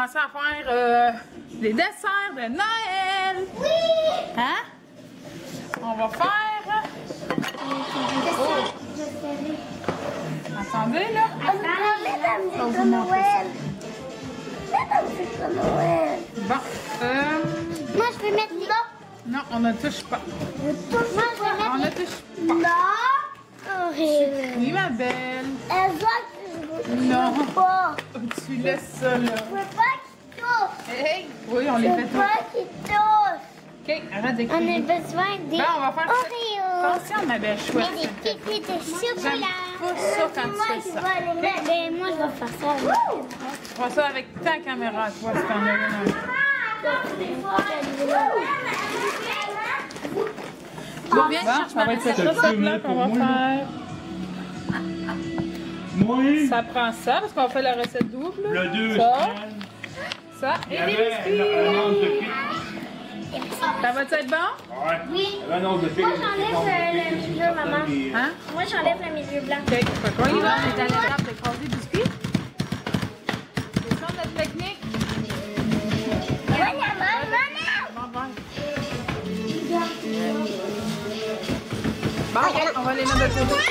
commencer à faire des desserts de Noël. Oui! Hein? On va faire... Attendez, là. Mets ta musique de Noël. Mets ta musique de Noël. Bon, Moi, je vais mettre là. non, on ne touche pas. Moi, je vais mettre On ne touche pas. là. Horrible. Oui, ma belle. Elle voit que je veux Non. pas. Tu laisses ça, là. Je veux pas qu'il touche. Hey, oui, on les Je fait veux tout. pas qu'il touche. OK, arrête On a d'écrire. besoin des Ben, on va faire ça. Oreos. Attention, ma belle chouette. Mais des pépites de chocolat. J'aime pas ça quand tu fais ça. Ben, moi, je vais faire ça. Tu feras ça avec ta caméra, toi, si t'en as une. Bon, viens, cherche ma recette là qu'on va faire. Oui. Ça prend ça, parce qu'on fait la recette double. Le 2, Ça, il y et des avait biscuits. un once de pique. Ça va-tu être bon? Ouais. Oui. Il y avait un once de pique. Moi, j'enlève le milieu, maman. Hein? Moi, j'enlève le milieu blanc. OK, fait qu'on y va. On est à l'étape de écraser des biscuits. C'est ça notre technique? Bon, bon. Bon, OK, on va les mettre de côté.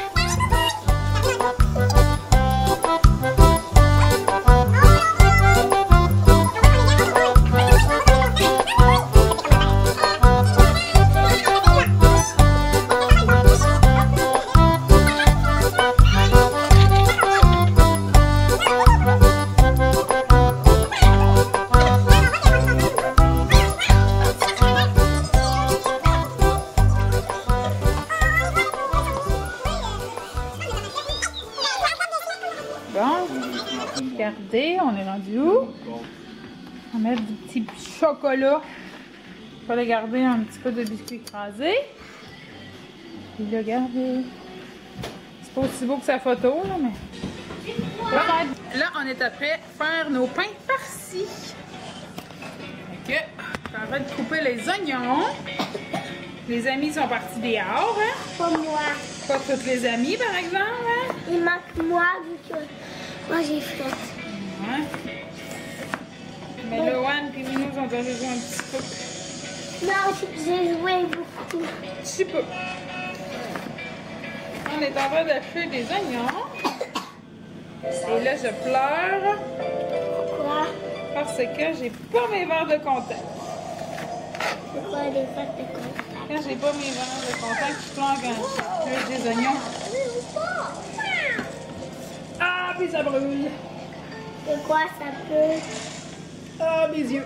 Bon, regardez, on est rendu où? On va mettre du petit chocolat. On va le garder un petit peu de biscuit écrasé. Et là, regardez. C'est pas aussi beau que sa photo, là, mais... Là, on est après faire nos pains farcis. Ok, je suis en train de couper les oignons. Les amis sont partis dehors, hein? Pas moi. Pas toutes les amies, par exemple, hein? Il manque moi, vu que moi, j'ai fait. Ouais. Mais Loane et Minou ont déjà joué un petit peu. Non, j'ai joué beaucoup. Un petit peu. On est en train d'acheter des oignons. Et là, je pleure Pourquoi? parce que j'ai pas mes verres de contact. Pourquoi les fêtes de contact? Quand j'ai pas mes verres de contact, je pleure quand je pêche des oignons. Ah, puis ça brûle. C'est quoi ça peut? Ah, mes yeux.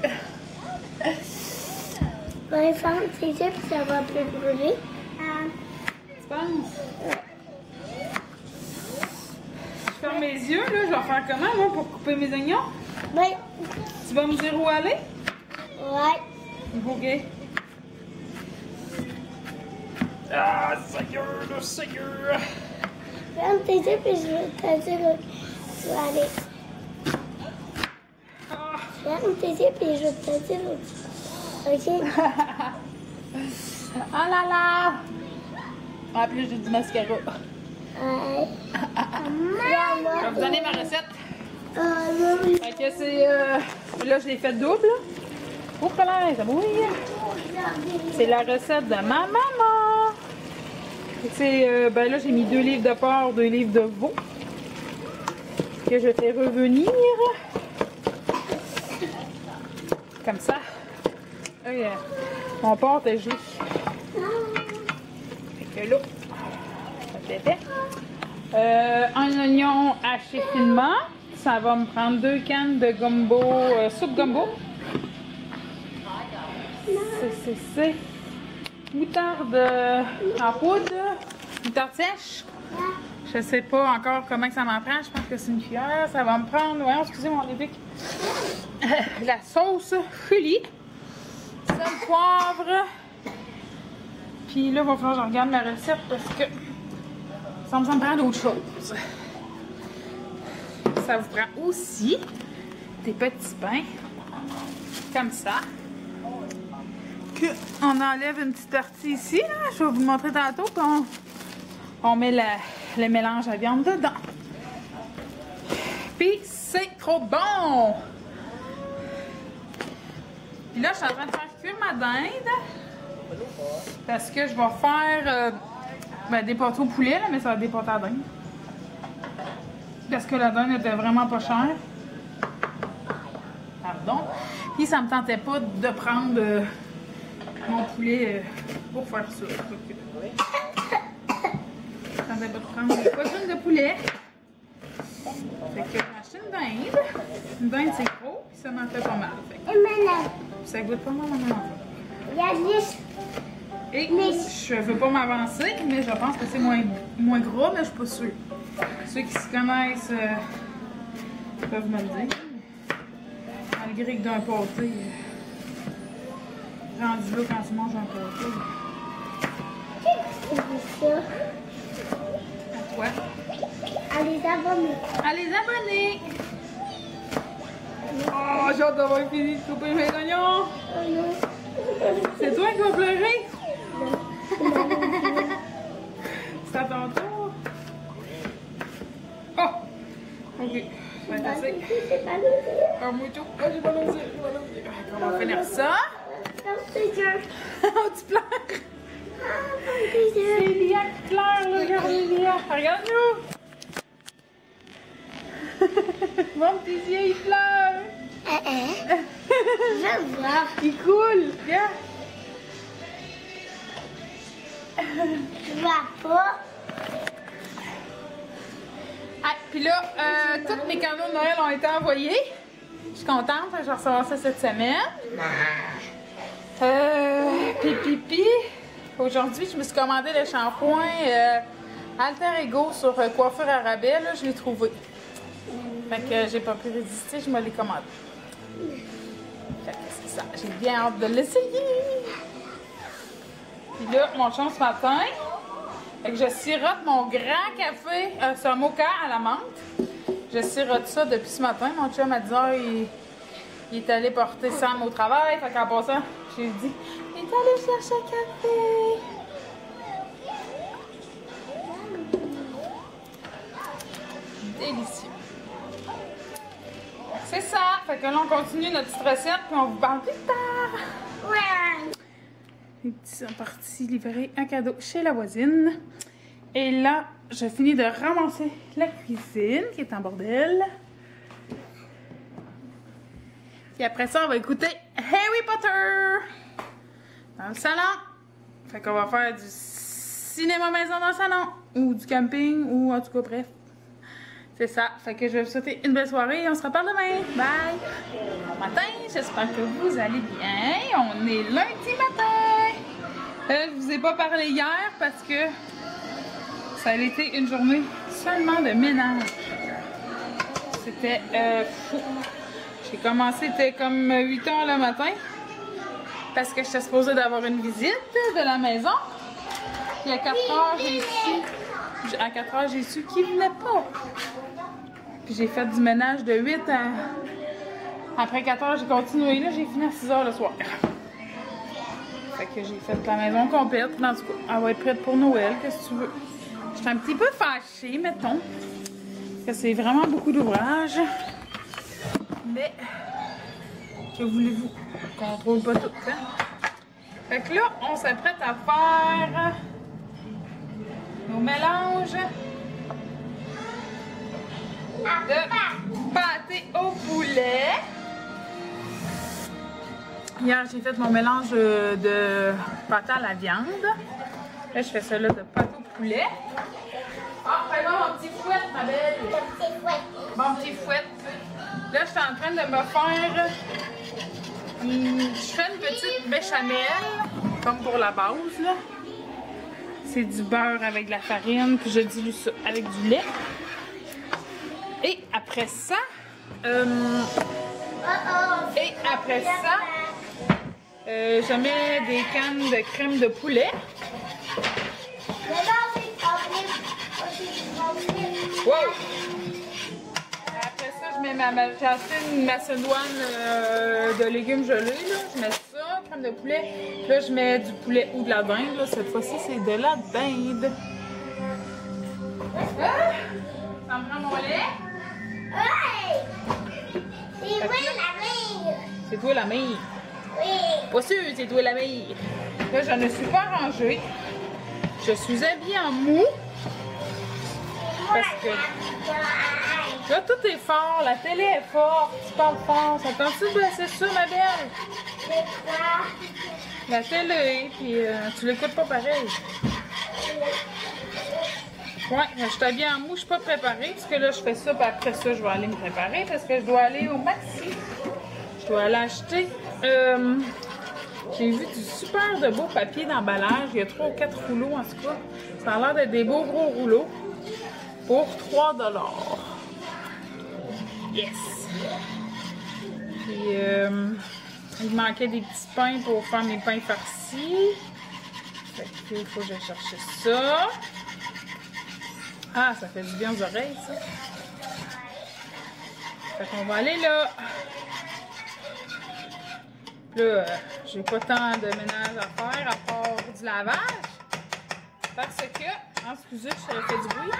On va fermer tes yeux puis ça va plus brûler. Tu penses? Je ferme mes yeux, là. Je vais faire comment, moi, pour couper mes oignons? Oui. Tu vas me dire où aller? Ouais. Ok. Ah, Seigneur, le Seigneur! Ferme tes yeux puis je vais te dire où tu vas aller. Ah. Ferme tes yeux puis je vais te dire où tu vas. Ok? Ah là là! Ah, puis là, j'ai du mascara. Ouais. Je vais vous donner ma recette. Oui. Fait que c'est... là, je l'ai fait double. Oups là, ça bouille. C'est la recette de ma maman. C'est... ben là, j'ai mis 2 livres de porc, 2 livres de veau. Que je fais revenir. Comme ça. Et, mon porc est gelé. Fait que là, ça fait fait. Un oignon haché finement. Ça va me prendre 2 cannes de gumbo, soupe gumbo. C'est moutarde en poudre, moutarde sèche. Je sais pas encore comment que ça m'en prend. Je pense que c'est une cuillère. Ça va me prendre, ouais, excusez mon épique. La sauce Fully, sel, poivre. Puis là, il va falloir que je regarde ma recette parce que ça me prend d'autres choses. Ça vous prend aussi des petits pains comme ça. On enlève une petite partie ici, là. Je vais vous montrer tantôt qu'on met le mélange à viande dedans. Puis c'est trop bon! Puis là, je suis en train de faire cuire ma dinde. Parce que je vais faire des pâtés au poulet, là, mais ça va être des pâtés à dinde. Parce que la dinde était vraiment pas chère. Pardon. Puis ça me tentait pas de prendre mon poulet pour faire ça. Ça me tentait pas de prendre une poitrine de poulet. Fait que j'ai acheté une dinde. Une dinde c'est gros, puis ça m'en fait pas mal. Fait que ça goûte pas mal à mon enfant. Et je veux pas m'avancer, mais je pense que c'est moins gras, mais je suis pas sûre. Ceux qui se connaissent peuvent me le dire. Malgré que d'un pâté, rendu là quand tu manges un pâté. Qu'est-ce que c'est ça? À toi. À les abonnés. À les abonnés! Oh, j'ai hâte d'avoir fini de couper mes oignons! Oh non. C'est toi qui vas pleurer? C'est à ton tour. Oh! Ok, ça va être assez. C'est pas le Comme moi tout. Oh, j'ai pas l'osé. On va finir ça. Oh, tu pleures? C'est Lia qui pleure, là. Regardez Lia. Regarde-nous. Mon petit yeux, il pleure. Je vois. Il coule. Regarde. Je vois pas. Ah, puis là, tous mes cadeaux de Noël ont été envoyés. Je suis contente, je vais recevoir ça cette semaine. Puis, aujourd'hui, je me suis commandé le shampoing Alter Ego sur Coiffure à rabais. Là, je l'ai trouvé. Fait que j'ai pas pu résister, je me l'ai commandé. Fait que c'est ça, j'ai bien hâte de l'essayer. Puis là, mon chum ce matin, fait que je sirote mon grand café, c'est un mocha à la menthe. Je sirote ça depuis ce matin. Mon chum a dit, il est allé porter Sam au travail. Fait qu'en passant, j'ai dit, il est allé chercher un café. Délicieux. C'est ça. Fait que là, on continue notre petite recette, puis on vous parle plus tard. Ouais. Les petits sont partis livrer un cadeau chez la voisine. Et là, je finis de ramasser la cuisine qui est en bordel. Et après ça, on va écouter Harry Potter dans le salon. Fait qu'on va faire du cinéma maison dans le salon. Ou du camping, ou en tout cas, bref. C'est ça. Fait que je vais vous souhaiter une belle soirée et on se reparle demain. Bye! Bon matin, j'espère que vous allez bien. On est lundi matin. Je vous ai pas parlé hier parce que ça a été une journée seulement de ménage. C'était fou. J'ai commencé, c'était comme 8 h le matin parce que j'étais supposée d'avoir une visite de la maison. Puis à 4 h, j'ai su qu'il venait pas. Puis j'ai fait du ménage de 8 à... Après 4 h, j'ai continué. Là, j'ai fini à 6 h le soir. Fait que j'ai fait la maison complète. En tout cas, elle va être prête pour Noël, qu'est-ce que tu veux. J'étais un petit peu fâchée, mettons. Parce que c'est vraiment beaucoup d'ouvrage. Mais, que voulez-vous? On contrôle pas tout, hein? Fait que là, on s'apprête à faire nos mélanges de pâté au poulet. Hier, j'ai fait mon mélange de pâté à la viande. Là, je fais ça là de pâté au poulet. Ah, fais-moi mon petit fouet, ma belle. Mon petit fouet. Là, je suis en train de me faire... je fais une petite béchamel, comme pour la base, là. C'est du beurre avec de la farine, puis je dilue ça avec du lait. Et après ça... je mets des cannes de crème de poulet. Wow! Après ça, je mets j'ai acheté une macédoine de légumes gelés. Là. Je mets ça, crème de poulet. Là, je mets du poulet ou de la dinde. Là. Cette fois-ci, c'est de la dinde. Ça me prend mon lait. C'est toi la meilleure. C'est toi la meilleure. Pas sûr, c'est toi la meilleure. Là, je ne suis pas rangée. Je suis habillée en mou. Parce que là, tout est fort. La télé est forte. Tu parles fort. Ça tente-tu de baisser ça, ma belle? La télé, puis tu l'écoutes pas pareil. Ouais, je suis habillée en mou, je suis pas préparée. Parce que là, je fais ça, puis après ça, je vais aller me préparer. Parce que je dois aller au Maxi. Je dois aller acheter. J'ai vu du super de beau papier d'emballage. Il y a 3 ou 4 rouleaux en tout cas. Ça a l'air d'être des beaux gros rouleaux. Pour 3 $. Yes! Puis, il manquait des petits pains pour faire mes pains farcis. Fait que, il faut que j'aille chercher ça. Ah, ça fait du bien aux oreilles, ça. Fait qu'on va aller là. Là, j'ai pas tant de ménage à faire à part du lavage. Parce que, excusez, je fait du bruit.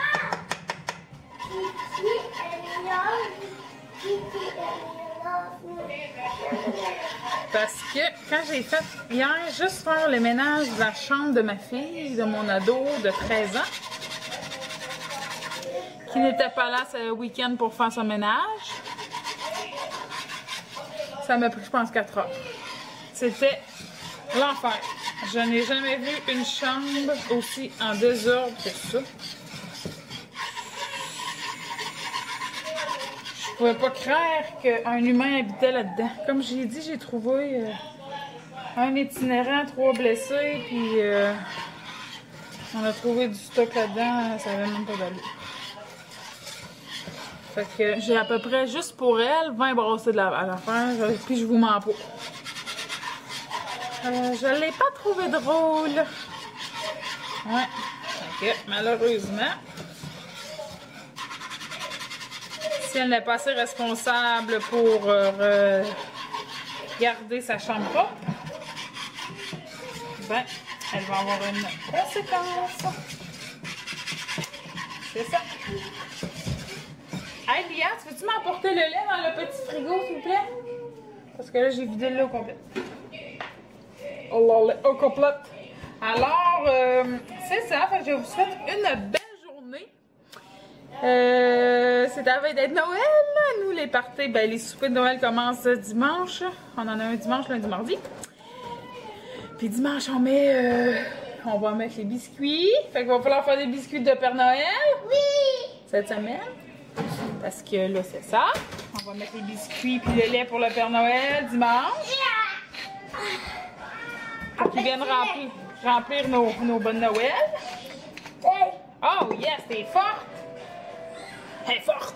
Parce que quand j'ai fait hier, juste faire le ménage de la chambre de ma fille, de mon ado de 13 ans, qui n'était pas là ce week-end pour faire son ménage, ça m'a pris, je pense, 4 heures. C'était l'enfer. Je n'ai jamais vu une chambre aussi en désordre que ça. Je pouvais pas croire qu'un humain habitait là-dedans. Comme j'ai dit, j'ai trouvé un itinérant, 3 blessés, puis on a trouvé du stock là-dedans, ça avait même pas d'allure. Fait que j'ai à peu près, juste pour elle, 20 brassées de lavage à faire, puis je vous mens pas. Je l'ai pas trouvé drôle. Ouais. Fait que, malheureusement, si elle n'est pas assez responsable pour garder sa chambre propre, ben, elle va avoir une conséquence. C'est ça. Hey, Lia, veux-tu m'apporter le lait dans le petit frigo, s'il vous plaît? Parce que là, j'ai vidé le lait au complet. Oh là, au complet. Alors, c'est ça. Fait que je vous souhaite une belle journée. C'est à la veille d'être Noël. Là. Nous, les parties, ben, les soupers de Noël commencent dimanche. On en a un dimanche, lundi, mardi. Puis dimanche, on va mettre les biscuits. Fait qu'il va falloir faire des biscuits de Père Noël. Oui! Cette semaine. Parce que là, c'est ça. On va mettre les biscuits puis le lait pour le Père Noël dimanche. Pour qu'ils viennent remplir nos bonnes Noël. Oh yes, t'es forte! Elle est forte!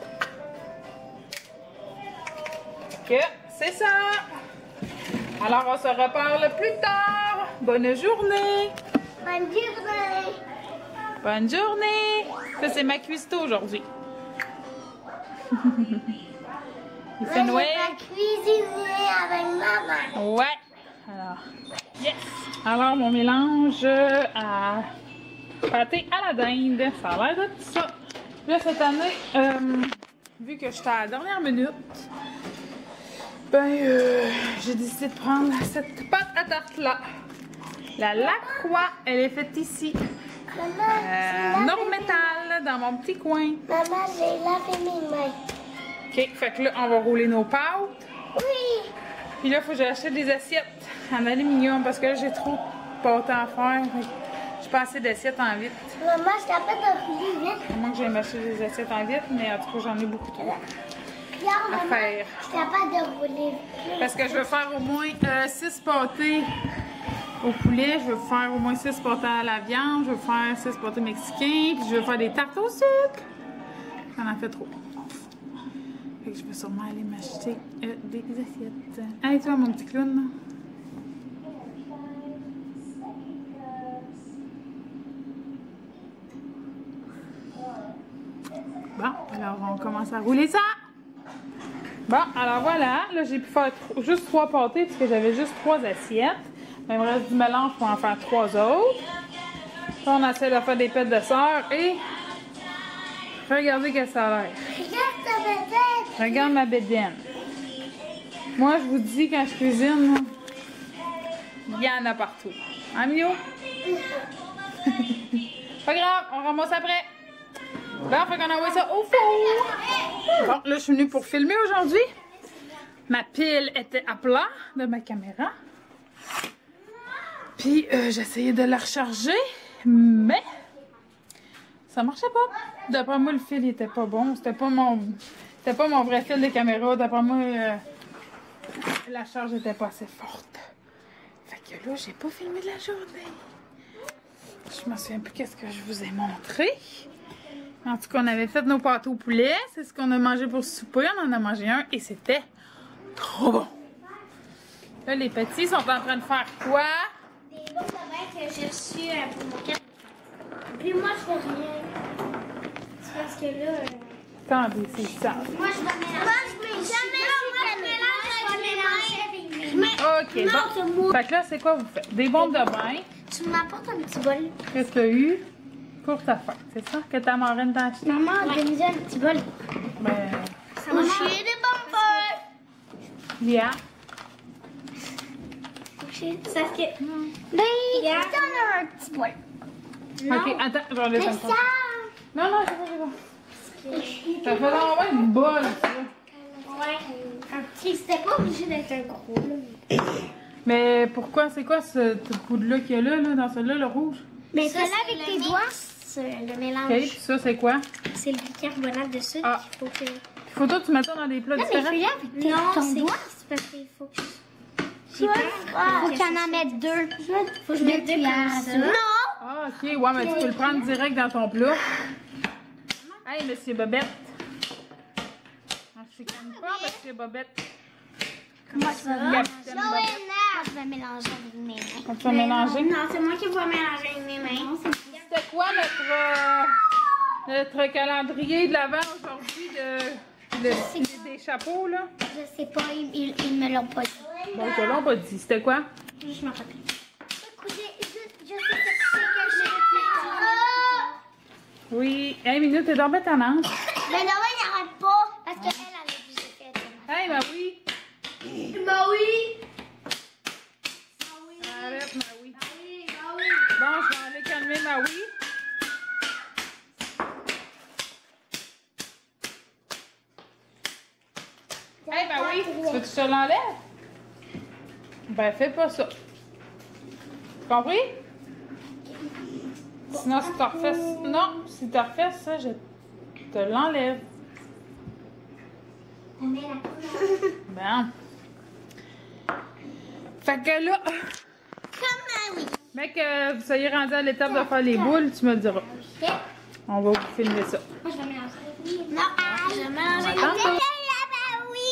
Que c'est ça! Alors, on se reparle plus tard. Bonne journée! Bonne journée! Bonne journée! Ça, c'est ma cuistot aujourd'hui. Il fait Noël. Je vais cuisiner avec maman. Ouais. Alors, yes. Alors, mon mélange à pâté à la dinde. Ça a l'air de tout ça. Là, cette année, vu que j'étais à la dernière minute, ben, j'ai décidé de prendre cette pâte à tarte-là. La Lacroix, elle est faite ici. Maman, Nord-Métal, dans mon petit coin. maman, j'ai lavé mes mains. OK, fait que là, on va rouler nos pâtes. Oui! Puis là, il faut que j'achète des assiettes en aluminium parce que là, j'ai trop de pâte à faire. J'ai pas assez d'assiettes en vitre. Maman, je suis capable de rouler vite. À moins que j'aille m'acheter des assiettes en vitre, mais en tout cas, j'en ai beaucoup trop Regarde, à maman, faire. je suis capable de rouler vite. Parce que je vais faire au moins 6 pâtés au poulet, je vais faire au moins 6 pâtés à la viande, je vais faire 6 pâtés mexicains, puis je vais faire des tartes au sucre. J'en ai fait trop. Fait que je vais sûrement aller m'acheter des assiettes. Hey, toi, mon petit clown, là. Bon, alors on commence à rouler ça. Bon, alors voilà, là j'ai pu faire juste 3 pâtés parce que j'avais juste 3 assiettes. Il me reste du mélange pour en faire 3 autres. Là, on essaie de faire des pêtes de sœur et regardez que ça a l'air. Regarde ta vedette. Regarde ma bédaine. Moi, je vous dis, quand je cuisine, Il y en a partout. Hein, Mio? Pas grave, on ramasse après. Là, fait qu'on envoie ça au four. Bon, là, je suis venue pour filmer aujourd'hui. Ma pile était à plat de ma caméra. Puis, j'essayais de la recharger, mais ça marchait pas. D'après moi, le fil il était pas bon. C'était pas mon vrai fil de caméra. D'après moi, la charge était pas assez forte. Fait que là, j'ai pas filmé de la journée. Je me souviens plus qu'est-ce que je vous ai montré. En tout cas, on avait fait nos pâtés au poulet. C'est ce qu'on a mangé pour souper. On en a mangé un et c'était trop bon. Là, les petits sont en train de faire quoi? Des bons de bain que j'ai reçus pour mon café. Puis moi, je fais rien. C'est parce que là... Attendez, c'est ça. Moi, je vais mélanger. Moi, je mélange. Ok, bon. Fait que là, c'est quoi vous faites? Des bombes de bain. Tu m'apportes un petit bol. Qu'est-ce que tu as eu pour ta fête? C'est ça que ta marraine t'a acheté? Maman, donne-nous un petit bol. Ben, Ça va chier des bonbons. yeah. C'est parce que... Ben, on a un petit bol. Ok, attends, je vais enlever Mais ton ça... compte. Non, non, c'est pas. Ça fait vraiment une bolle, ça. Ouais. Un petit... C'était pas obligé d'être un gros, là. Mais pourquoi? C'est quoi ce poudre-là qu'il y a là, dans celui-là, le rouge? Mais ça, avec tes doigts, c'est le mélange. Ok, puis ça, c'est quoi? C'est le bicarbonate de soude Ah. qu'il faut que... Faut toi, tu mets ça dans des plats différents? Non, c'est parce qu'il faut que... Faut qu'il y en mette deux. Faut que je mette deux comme ça. Non! Ah, ok, ouais, mais tu peux le prendre direct dans ton plat. Hey, monsieur Bobette. Je sais pas, monsieur Bobette. Comment ça va? Capitaine Bobette. Je vais mélanger avec mes mains. On peut mélanger? Non, c'est moi qui vais mélanger avec mes mains. C'était quoi notre calendrier de l'Avent aujourd'hui des chapeaux, là? Je sais pas, ils me l'ont pas dit. Bon, ils te l'ont pas dit. C'était quoi? Je m'en rappelle. Écoutez, je sais que j'ai fait. Oui. Hey, minute, t'es dans ta tannante. Mais là, il n'arrête pas. Parce qu'elle, elle a dit que j'ai fait. Hey, ma oui. Bah oui. Arrête, ma oui. Bon, je vais aller calmer ma oui. Hey, ma oui. Tu veux que je te l'enlève? Ben, fais pas ça. Compris? Sinon, si tu refais ça... Non, si tu refais ça, je te l'enlève. Ben. Fait que là... Comme oui. Mais que vous soyez rendu à l'étape de faire les boules, tu me le diras. Ok. On va vous filmer ça. Moi, je vais mélanger. Non, je vais mélanger. Attends. Oui.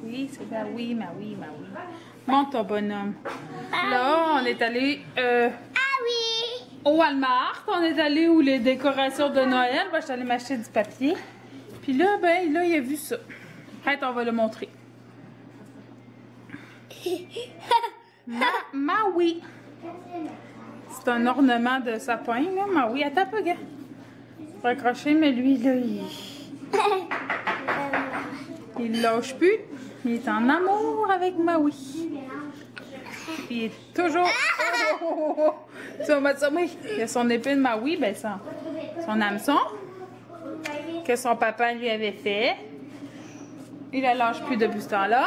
Oui, c'est ma oui, ma oui, ma oui. Monte ton bonhomme. Là, on est allé Ah oui. au Walmart. On est allé où les décorations de Noël. Moi, je suis allée m'acheter du papier. Puis là, ben, là, il a vu ça. Arrête, on va le montrer. Ma oui. C'est un ornement de sapin, là. Ma oui, attends un peu, gars. Faut accrocher, mais lui, là, il lâche plus. Il est en amour avec Maui. Puis il est toujours... Tu vas mettre ça, oui. Il a son épée de Maui, ben son hameçon, que son papa lui avait fait. Il la lâche plus depuis ce temps-là.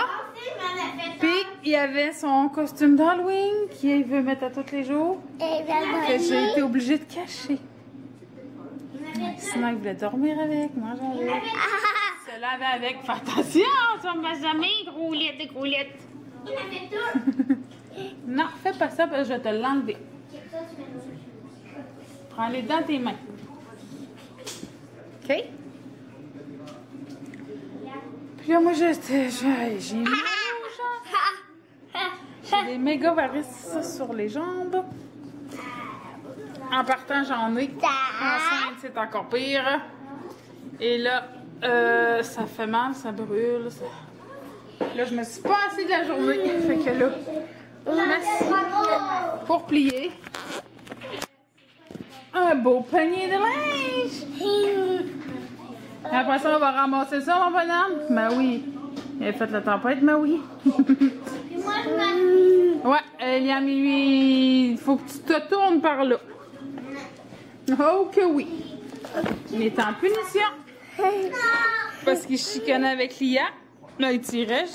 Puis il y avait son costume d'Halloween qu'il veut mettre à tous les jours. Que j'ai été obligée de cacher. Sinon, il voulait dormir avec, manger avec. Se laver avec. Fais attention, ça me va jamais, groulette, groulette. Non, fais pas ça, parce que je vais te l'enlever. Prends-les dans tes mains. OK? Puis là, moi, j'ai des méga varices sur les jambes. En partant, j'en ai. Enceinte, c'est encore pire. Et là, ça fait mal, ça brûle. Là, je me suis pas assise de la journée. Fait que là, je m'assieds pour plier un beau panier de linge. Après ça, on va ramasser ça, mon bonhomme. Ben oui. Il a fait la tempête, ben oui. Puis moi, je Ouais, Eliam, il faut que tu te tournes par là. Oh que oui. Il est en punition. Parce qu'il chicanait avec Lia. Là, il tirait.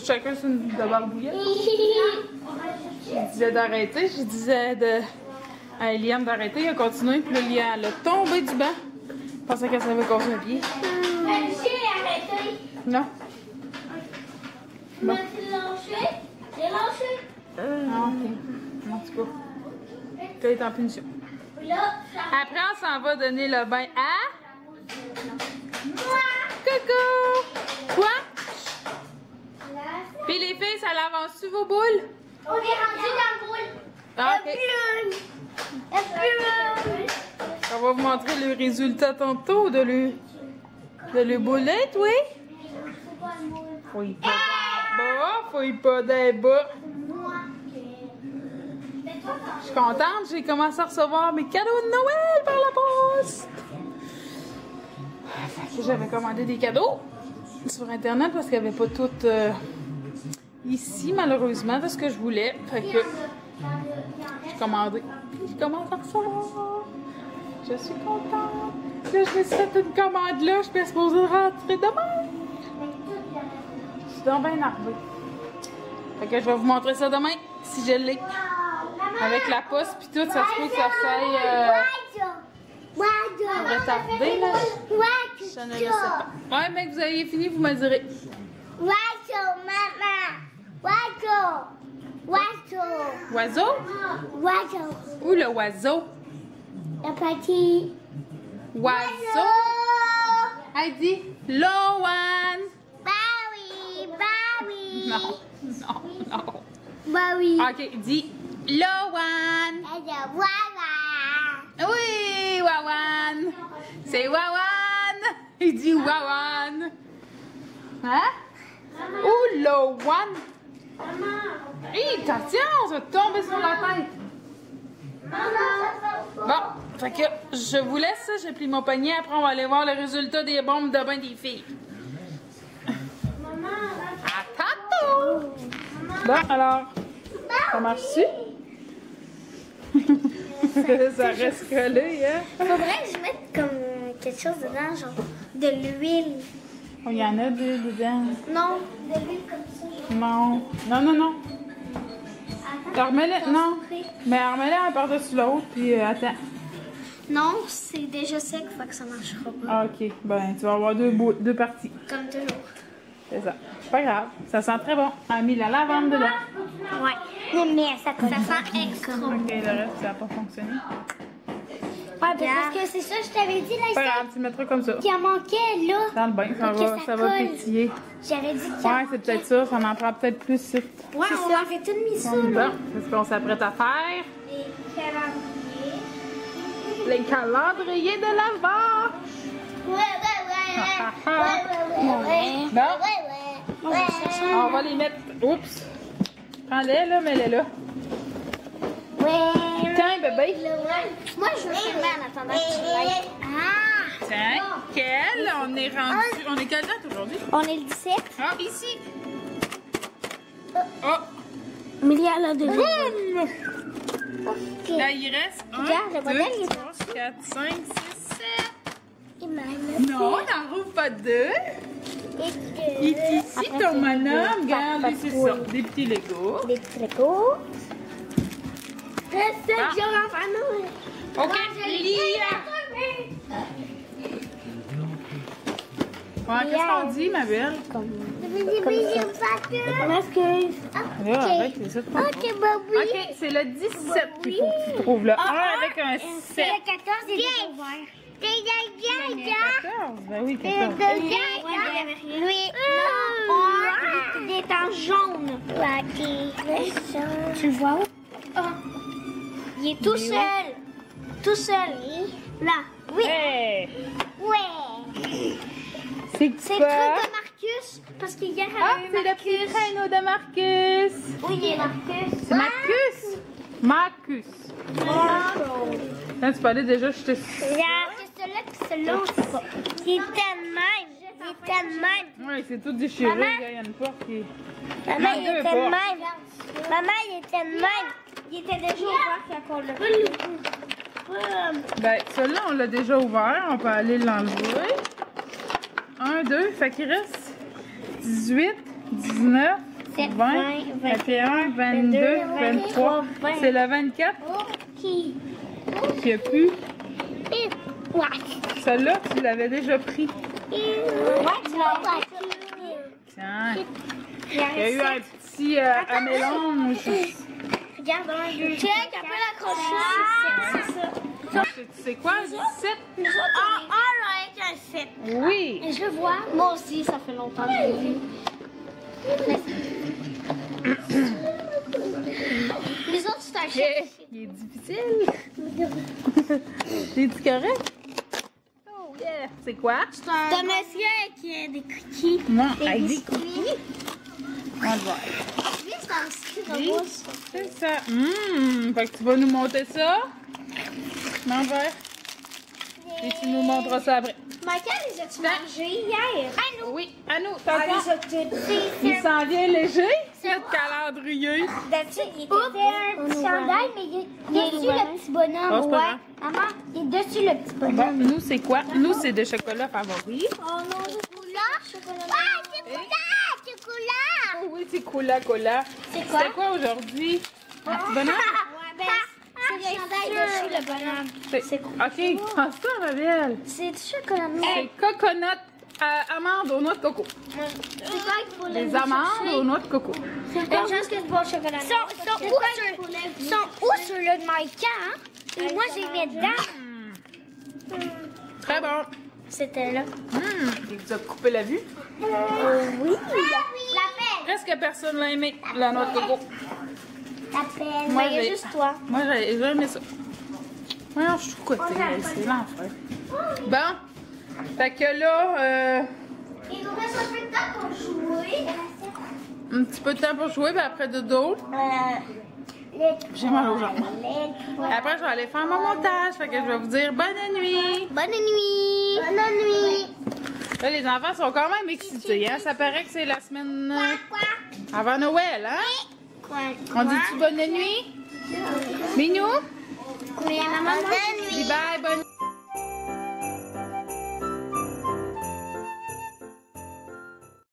Chacun sur une barbouillette. Je disais d'arrêter. Je disais à Eliam d'arrêter. Il a continué. Puis là, Lia, elle a tombé du banc. Je pensais qu'elle savait casser un pied. Non. Bon. J'ai lâché. Ah, ok. En tout cas. Tu es en punition. Après, on s'en va donner le bain à... Coucou! Quoi? Puis les filles, ça l'avance-tu vos boules? On est rendu dans le boule. Ah, ok. On va vous montrer le résultat tantôt de le boulette, oui? Fouille pas d'un bas, fouille pas d'un bas. Je suis contente, j'ai commencé à recevoir mes cadeaux de Noël par la poste. Fait que j'avais commandé des cadeaux sur Internet parce qu'il n'y avait pas tout ici, malheureusement, de ce que je voulais. Fait que j'ai commandé. Puis je commence à recevoir. Je suis contente. Là, je me suis fait une commande là. Je suis supposée rentrer demain. Je suis donc bien énervée. Fait que je vais vous montrer ça demain, si je l'ai. Avec la poste puis tout, ça se peut que ça faille retardé, là. Je ne le sais pas. Ouais, mais que vous ayez fini, vous me le direz. Oiseau? Où le oiseau? Le petit. Oiseau? Heidi, Loan. Bawi. Non, non, non. Bawi. Ok, dis Loan. Oui, Wawan. C'est Wawan. Il dit Wawan. Hein? Ou Loan. Hé, attention, on va tomber sur la tête. Bon, fait que je vous laisse, j'ai pris mon panier, après on va aller voir le résultat des bombes de bain des filles. À tantôt! Bon, alors, ça marche-tu? Ça reste collé, hein? Faudrait que je mette comme quelque chose dedans, genre de l'huile. Oh, il y en a deux dedans. Non, de l'huile comme ça. Non. Non, non, non. Remets-le, non. Mais remets-le un par-dessus l'autre, puis attends. Non, c'est déjà sec, fait que ça marchera pas. Ah, ok. Ben, tu vas avoir deux parties. Comme toujours. C'est ça. C'est pas grave. Ça sent très bon. On a mis la lavande dedans. Ouais. Mais ça sent extra. Ok, le reste, ça n'a pas fonctionné. Ouais, parce que c'est ça, je t'avais dit, Pas là, grave, tu le mettras comme ça. qu'il en manquait, là. Dans le bain, ça va pétiller. J'avais dit qu'il Ouais, c'est peut-être ça. Ça en prend peut-être plus ici. Ouais, on aurait tout mis ça, Bon, là. c'est ce qu'on s'apprête à faire. Les calendriers. Les calendriers de l'Avent. Bon, on va les mettre. Oups. Prends-les, là, mets-les là. Tiens, bébé. Moi, je veux filmer en attendant que tu l'ailles. Ah! Tiens, quel? On est rendu. On est quelle date aujourd'hui? On est le 17. Ah, ici. Oh! Milliard là de Boum! Ok. Là, il reste 1, Regarde, le 2, modèle, il est 3, 4, 5, 6, 7. Non, Non, on n'en rouvre pas deux. Il est ici, ton bonhomme. Regarde, lui, c'est ça. Des petits Legos. Des petits Legos. OK, Lia. Ouais, qu'est-ce qu'on dit, ma belle? Là, avec, c'est ça. OK, c'est le 17 qu'il faut que tu trouves là. Un avec un 7. C'est le 14 et le ouvert. Le 14? Ben oui, 14. Lui, il est en jaune. Tu vois où? Il est tout seul. Tout seul. Là. Oui. Hey! Ouais. C'est C'est le truc de Marcus. Parce qu'hier, elle Ah, a eu c'est le petit Marcus. traîneau de Marcus. Oui, il est Marcus. C'est Marcus. Marcus. Quand tu parlais déjà, je te suis. Regarde, c'est celui-là puis celui-là, on sait pas. Il est tellement était de même. Ouais, c'est tout déchiré. Maman. Il y a une porte qui... Maman, il Deux était de portes. même. Maman, il était de même. Il était déjà ouvert quand on l'a pris. Ben, celui-là, on l'a déjà ouvert. On peut aller l'enlever. 1, 2. Fait qu'il reste 18, 19, 20, 21, 22, 23. C'est le 24 Qui? qui a pu. Ouais. Celui-là, tu l'avais déjà pris. Ouais, tu l'as. Tiens. Il y a eu un petit à mélange. Regarde, 1, 2, 3, 4, 5, 6, 7, c'est ça. Tu sais quoi? 17? Avec un 7. Oui. Je le vois. Moi aussi, ça fait longtemps que je l'ai vu. Les autres, c'est un chef. Il est difficile. C'est-tu correct? Oh yeah. C'est quoi? C'est un monsieur qui a des cookies. Non, Des avec des biscuits. cookies. On va voir. Lui, c'est un biscuit de mousse. C'est ça. Fait que tu vas nous monter ça. L'envers. Et tu nous montreras ça après. Michael, les as-tu mangé hier? À nous. Oui, à nous. Ah, T'entends? C'est Il s'en vient léger, notre calendrier. D'habitude, il était un petit chandail, mais il est dessus le petit bonhomme. Oh, c'est pas Ouais. grave. Maman, il est dessus le petit Bon, bonhomme. nous, c'est quoi? Nous, c'est des chocolats favoris. Oh non, chocolat. Ah, chocolat. Oh oui, c'est cola. C'est quoi? C'est quoi aujourd'hui? Un petit bonhomme? Ouais, ben, c'est le chandail dessus le bonhomme. C'est OK. Ah, ça, ma belle. C'est du chocolat noir. C'est coconut amandes aux noix de coco. C'est quoi qu'il faut Des amandes aux noix de coco. C'est une chance que c'est pas au chocolat noir. Ils sont où sur le Maïka, hein? Et moi, j'ai mis dedans. Très bon. C'était là. Il vous a coupé la vue. Oui. La Presque personne l'a aimé, la noix de coco. peine. Moi, Il y a j'ai- juste toi. Moi, j'ai aimé ça. Voyons, je suis côté. C'est l'enfer. Bon. Fait que là, Il nous reste un peu de temps pour jouer. un petit peu de temps pour jouer, puis après dodo. J'ai mal aux jambes. Après, je vais aller faire mon montage. Fait que je vais vous dire bonne nuit. Bonne nuit. Bonne nuit. Là, les enfants sont quand même excités. Hein? Ça paraît que c'est la semaine avant Noël. Hein? On dit-tu bonne nuit? Minou? Oui, maman. Bonne nuit. Dis bye, bonne nuit.